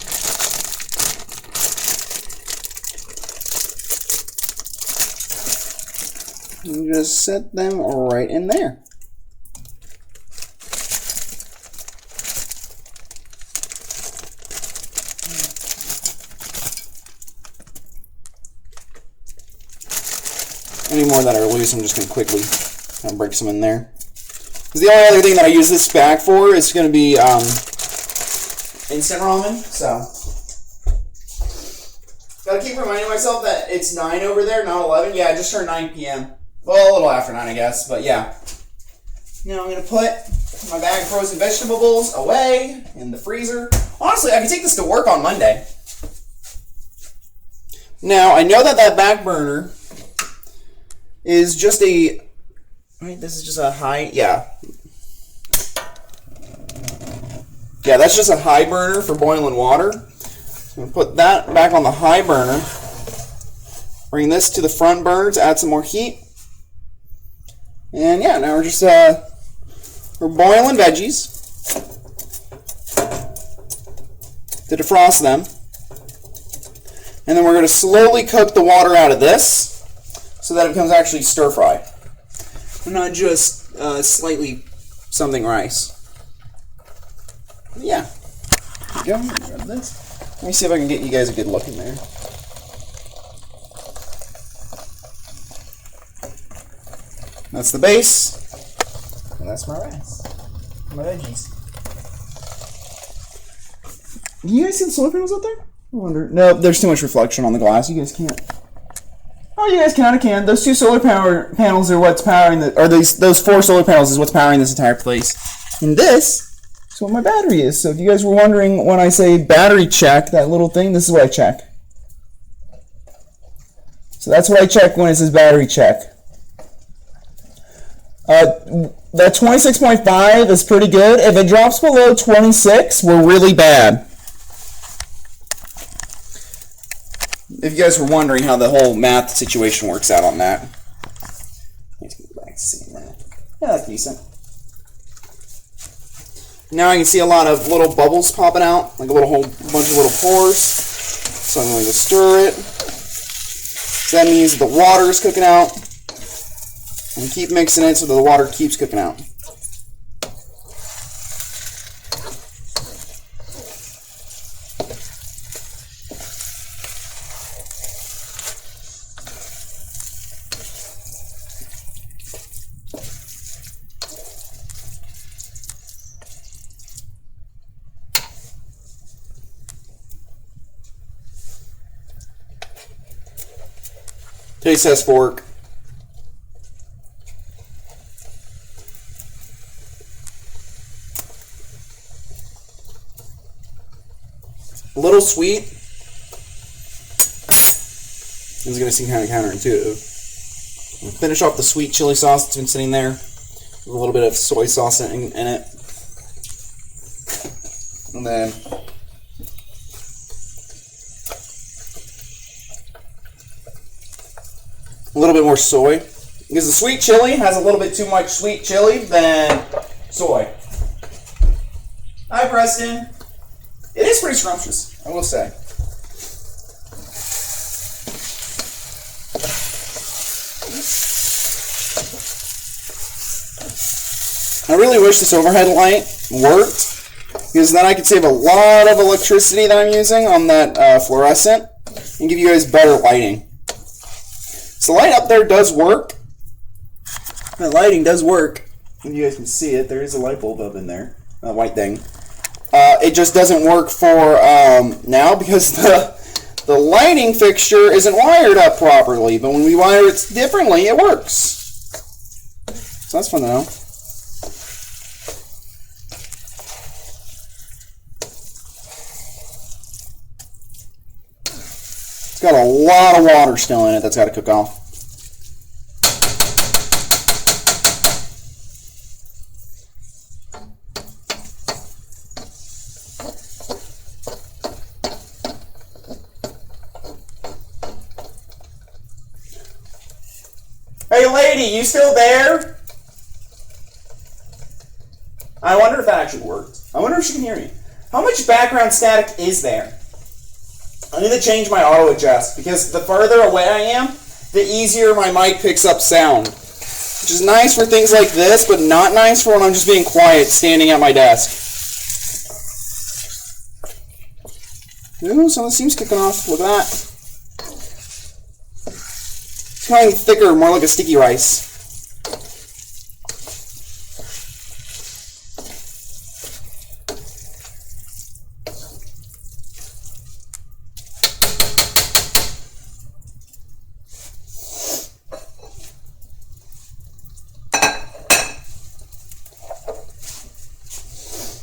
And just set them right in there. Any more that are loose, I'm just going to quickly kind of break some in there. Because the only other thing that I use this bag for is going to be instant ramen. So, gotta keep reminding myself that it's 9 over there, not 11. Yeah, I just turned 9 p.m. Well, a little after 9, I guess, but yeah. Now I'm going to put my bag of frozen vegetables away in the freezer. Honestly, I could take this to work on Monday. Now, I know that that back burner is just a, right, this is just a high, yeah, that's just a high burner for boiling water. So I'm going to put that back on the high burner, bring this to the front burner to add some more heat, and yeah, now we're just, we're boiling veggies to defrost them, and then we're going to slowly cook the water out of this so that it becomes actually stir fry, and not just slightly something rice. Yeah. There you go. Grab this. Let me see if I can get you guys a good look in there. That's the base, and that's my rice, my veggies. Do you guys see the solar panels out there? I wonder. No, there's too much reflection on the glass. You guys can't. Oh, you guys kind of can. Those 2 solar power panels are what's powering the, or those 4 solar panels is what's powering this entire place. And this is what my battery is. So if you guys were wondering when I say battery check, that little thing, this is what I check. So that's what I check when it says battery check. That 26.5 is pretty good. If it drops below 26, we're really bad. If you guys were wondering how the whole math situation works out on that. Let's go back to seeing that. Yeah, that's decent. Now I can see a lot of little bubbles popping out, like a whole bunch of little pores. So I'm going to stir it. So that means the water is cooking out. And keep mixing it so that the water keeps cooking out. Taste test fork. A little sweet. This is going to seem kind of counterintuitive. I'll finish off the sweet chili sauce that's been sitting there with a little bit of soy sauce in it. And then a little bit more soy. Because the sweet chili has a little bit too much sweet chili than soy. Hi, Preston. It is pretty scrumptious, I will say. I really wish this overhead light worked, because then I could save a lot of electricity that I'm using on that fluorescent and give you guys better lighting. So the light up there does work. That lighting does work. If you guys can see it, there is a light bulb up in there, a white thing. It just doesn't work for now because the lighting fixture isn't wired up properly. But when we wire it differently, it works. So that's fun to know. It's got a lot of water still in it that's got to cook off. Hey lady, you still there? I wonder if that actually worked. I wonder if she can hear me. How much background static is there? I need to change my auto adjust because the further away I am, the easier my mic picks up sound. Which is nice for things like this, but not nice for when I'm just being quiet standing at my desk. Ooh, some of the steam's kicking off. Look at that. It's becoming thicker, more like a sticky rice.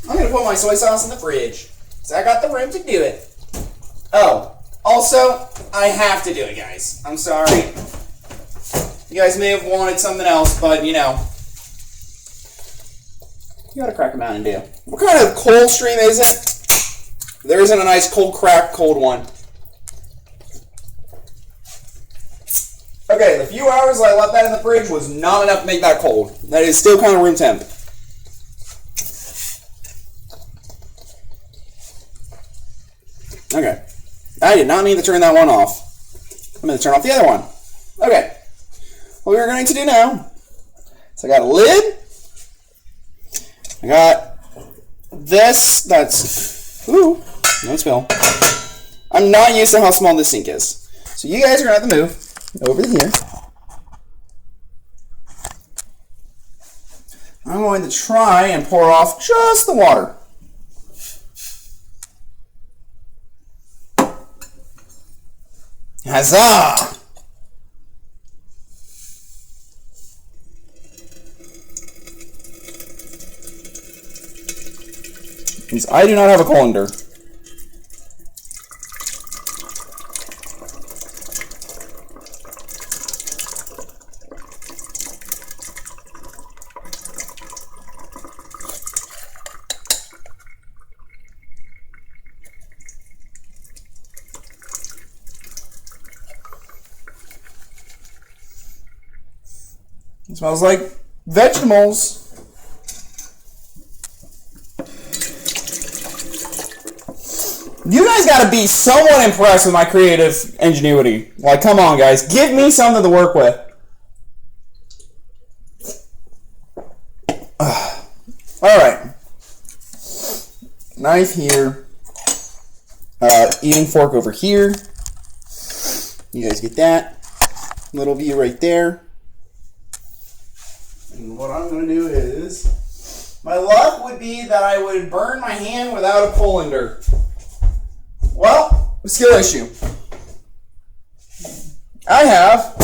I'm going to put my soy sauce in the fridge, so I got the room to do it. Oh, also, I have to do it, guys. I'm sorry. You guys may have wanted something else, but, you know, you gotta crack a Mountain Dew. What kind of cold stream is it? There isn't a nice cold crack cold one. Okay, the few hours I left that in the fridge was not enough to make that cold. That is still kind of room temp. Okay. I did not mean to turn that one off. I'm going to turn off the other one. Okay. What we're going to do now is I got a lid. I got this. That's... Ooh. No spill. I'm not used to how small this sink is. So you guys are going to have to move over here. I'm going to try and pour off just the water. Huzzah! Because I do not have a colander. It smells like vegetables. You guys gotta be somewhat impressed with my creative ingenuity. Like, come on, guys. Give me something to work with. Alright. Knife here. Eating fork over here. You guys get that. Little view right there. And what I'm going to do is, my luck would be that I would burn my hand without a colander. Well, skill issue. I have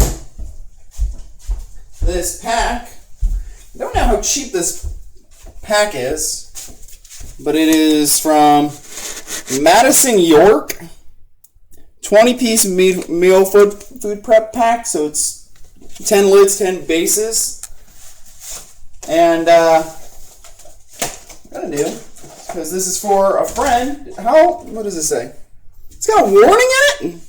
this pack. I don't know how cheap this pack is, but it is from Madison, York. 20-piece meal food prep pack, so it's 10 lids, 10 bases. And what I'm going to do is because this is for a friend. What does it say? It's got a warning in it?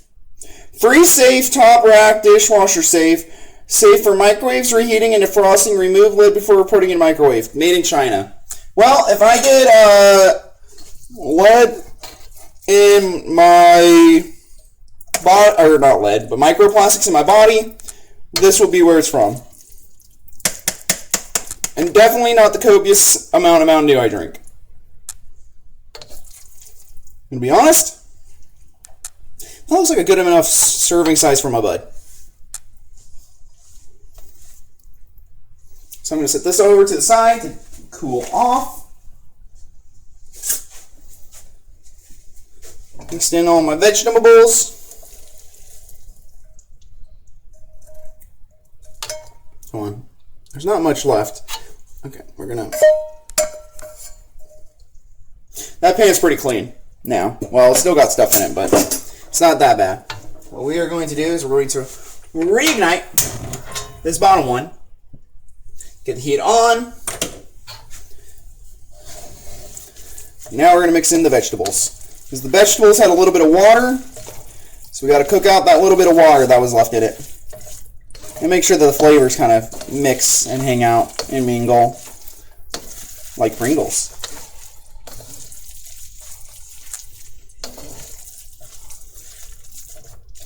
Free safe, top rack, dishwasher safe. Safe for microwaves, reheating, and defrosting. Remove lid before putting in microwave. Made in China. Well, if I get lead in my body, or not lead, but microplastics in my body, this will be where it's from. And definitely not the copious amount of Mountain Dew I drink. To be honest, that looks like a good enough serving size for my bud. So I'm going to set this over to the side to cool off. Mixed in all my vegetables. Come on. There's not much left. Okay, we're going to... That pan's pretty clean now. Well, it's still got stuff in it, but it's not that bad. What we are going to do is we're going to reignite this bottom one. Get the heat on. Now we're going to mix in the vegetables. Because the vegetables had a little bit of water, so we got to cook out that little bit of water that was left in it. And make sure that the flavors kind of mix and hang out and mingle like Pringles.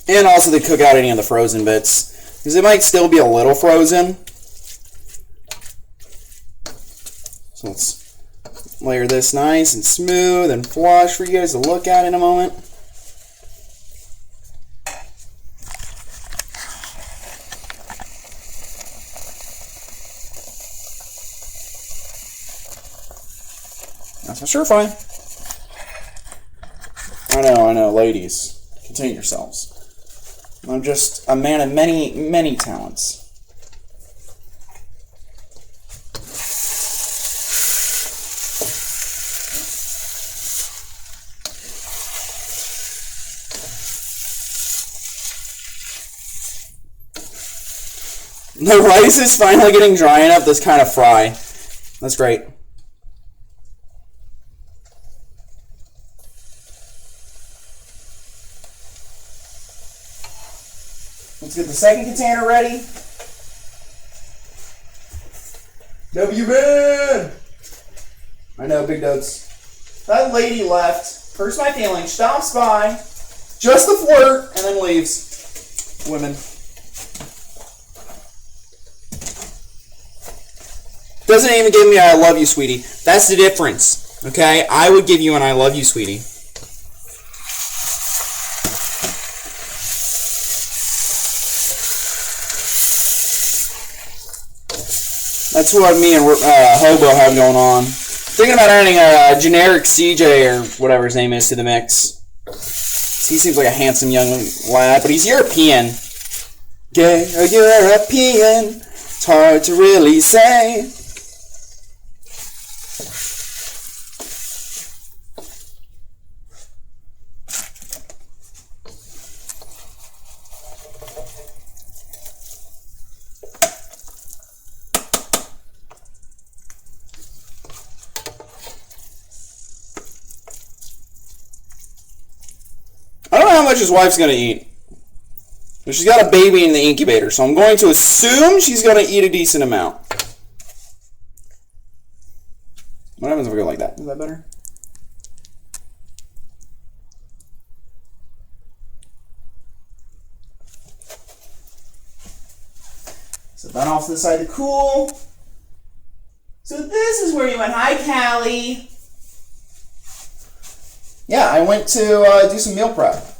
And also to cook out any of the frozen bits, because it might still be a little frozen. So let's layer this nice and smooth and flush for you guys to look at in a moment. That's for sure fine. I know, ladies. Contain yourselves. I'm just a man of many, many talents. The rice is finally getting dry enough to kind of fry. That's great. Let's get the second container ready. W-Man! I know, big dubs. That lady left, hurts my feelings, stops by, just to flirt, and then leaves. Women. Doesn't even give me a I love you, sweetie. That's the difference, okay? I would give you an I love you, sweetie. That's what me and Hobo have going on. Thinking about adding a generic CJ or whatever his name is to the mix. He seems like a handsome young lad, but he's European. Gay or European, it's hard to really say. I don't know how much his wife's going to eat. But she's got a baby in the incubator, so I'm going to assume she's going to eat a decent amount. What happens if I go like that? Is that better? So that off to the side to cool. So this is where you went. Hi, Callie. Yeah, I went to do some meal prep.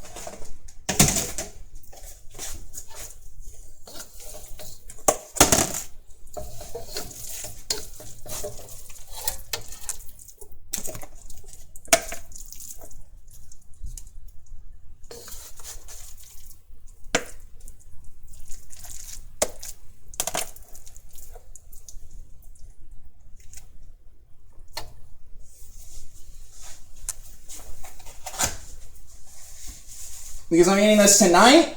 Because I'm eating this tonight,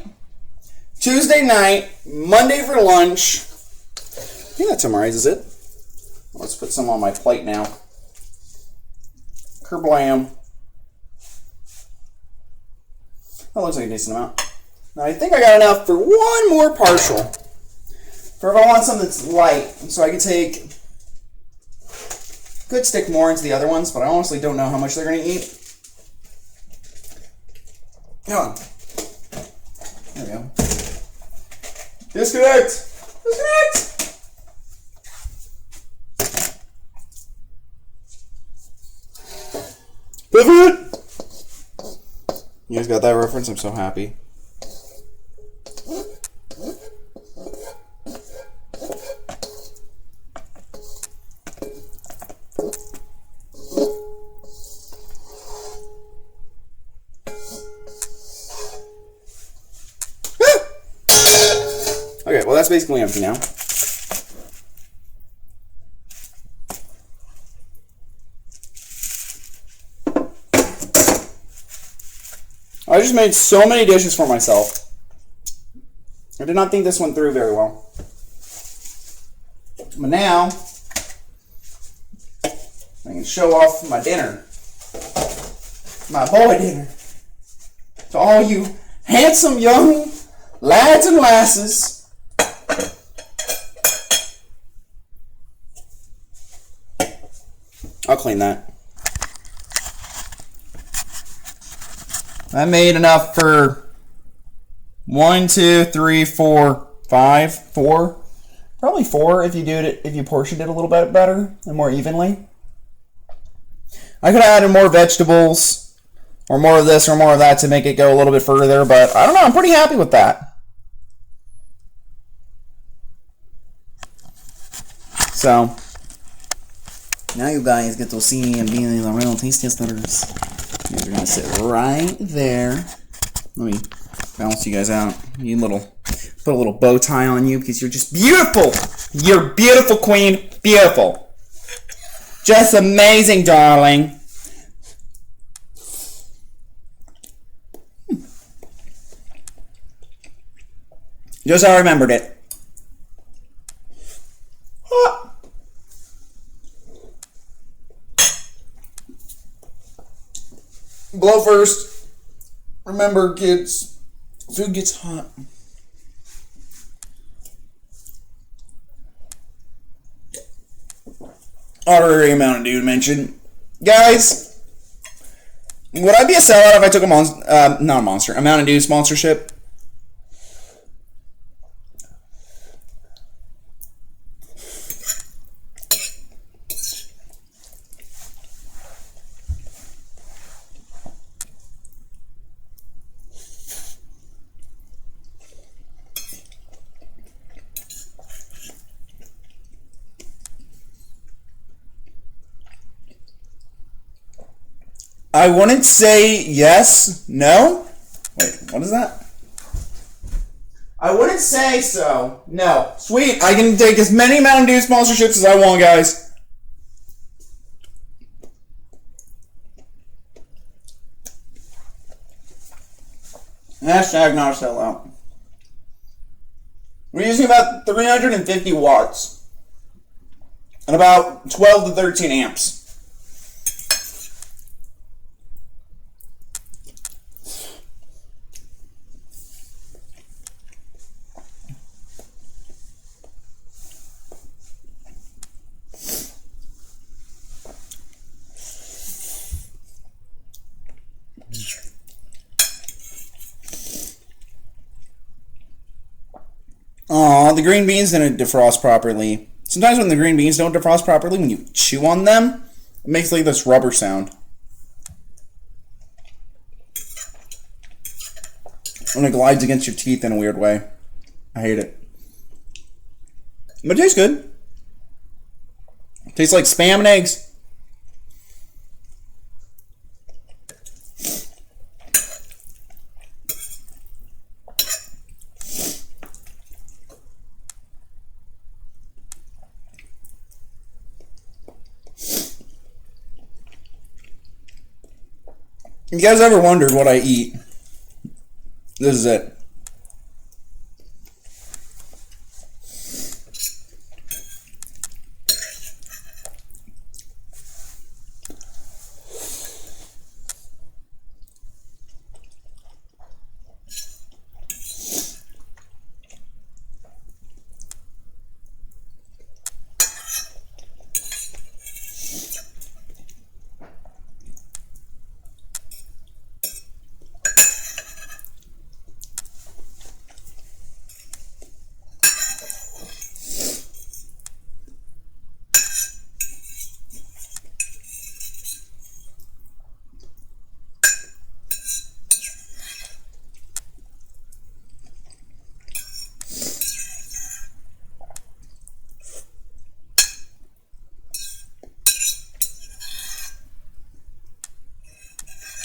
Tuesday night, Monday for lunch. I think that summarizes it. Let's put some on my plate now. Kerblam. That looks like a decent amount. Now I think I got enough for one more partial. For if I want something that's light, so I could take. Could stick more into the other ones, but I honestly don't know how much they're going to eat. Come on. There we go. Disconnect! Disconnect! Pivot! You guys got that reference? I'm so happy. Okay, well that's basically empty now. I just made so many dishes for myself. I did not think this went through very well. But now, I can show off my dinner. My boy dinner. To all you handsome young lads and lasses. I'll clean that. I made enough for 1, 2, 3, 4, 5, 4. Probably 4 if you do it if you portioned it a little bit better and more evenly. I could have added more vegetables or more of this or more of that to make it go a little bit further, but I don't know, I'm pretty happy with that. So now you guys get to see and be the real taste testers. You guys are gonna sit right there. Let me balance you guys out. You put a little bow tie on you because you're just beautiful. You're beautiful, queen. Beautiful. Just amazing, darling. Just how I remembered it. Blow first. Remember, kids, food gets hot. Honorary Mountain Dew mentioned. Guys, would I be a sellout if I took a Mountain Dew sponsorship? I wouldn't say yes, no. Wait, what is that? I wouldn't say so, no. Sweet, I can take as many Mountain Dew sponsorships as I want, guys. Hashtag not a sellout. We're using about 350 watts and about 12 to 13 amps. Aw, the green beans didn't defrost properly. Sometimes when the green beans don't defrost properly, when you chew on them, it makes like this rubber sound. When it glides against your teeth in a weird way. I hate it. But it tastes good. It tastes like Spam and eggs. If you guys ever wondered what I eat, this is it.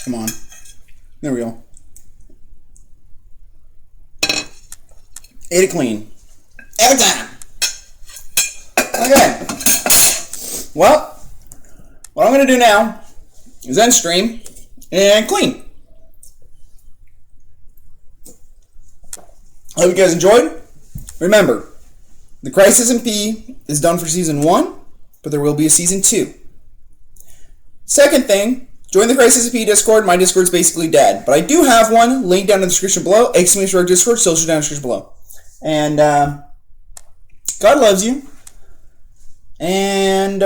Come on. There we go. Ate it clean. Every time. Okay. Well, what I'm going to do now is end stream and clean. I hope you guys enjoyed. Remember, the Crisis in P is done for Season 1, but there will be a Season 2. Second thing, join the Crisis in P Discord. My Discord's basically dead, but I do have one. Link down in the description below. !our Discord, social down in the description below. And God loves you. And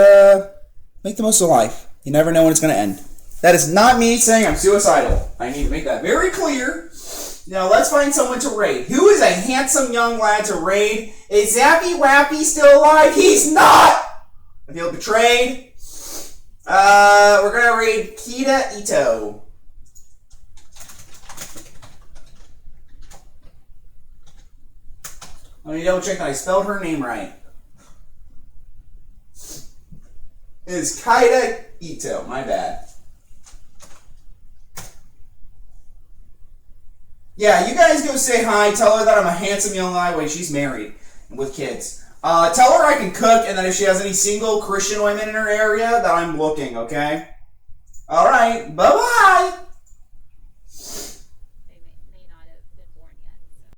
make the most of life. You never know when it's going to end. That is not me saying I'm suicidal. I need to make that very clear. Now let's find someone to raid. Who is a handsome young lad to raid? Is Zappy Wappy still alive? He's not! I feel betrayed. We're going to raid Kita Ito. Let me double check that I spelled her name right. It is Kaida Ito. My bad. Yeah, you guys go say hi. Tell her that I'm a handsome young lad. Wait, she's married with kids. Tell her I can cook, and that if she has any single Christian women in her area, that I'm looking, okay? Alright, bye-bye!